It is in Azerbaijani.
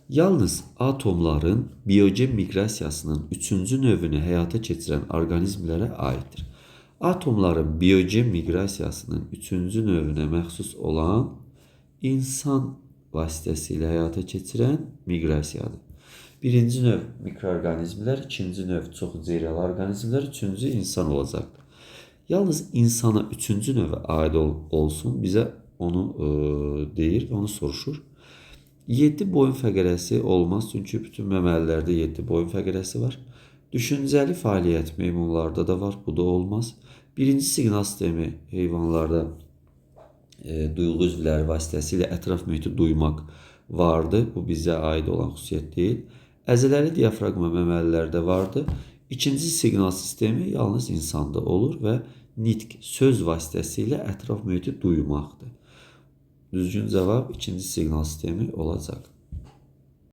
Yalnız atomların biyogen miqrasiyasının üçüncü növünü həyata keçirən orqanizmlərə aiddir. Atomların biyogen miqrasiyasının üçüncü növünə məxsus olan insan vasitəsilə həyata keçirən miqrasiyadır. Birinci növ mikroorqanizmlər, ikinci növ çox hüceyrəli orqanizmlər, üçüncü insan olacaqdır. Yalnız insana üçüncü növə aid olsun, bizə onu deyir və onu soruşur. 7 boyun fəqərəsi olmaz, çünki bütün məməlilərdə 7 boyun fəqərəsi var. Düşüncəli fəaliyyət meymunlarda da var, bu da olmaz. Birinci siqnal sistemi heyvanlarda duyğu üzvləri vasitəsilə ətraf mühiti duymaq vardır. Bu bizə aid olan xüsusiyyət deyil. Əzələli diafraqma məməlilərdə vardır. İkinci siqnal sistemi yalnız insanda olur və nitq, söz vasitəsilə ətraf mühiti duymaqdır. Düzgün cavab ikinci siqnal sistemi olacaq.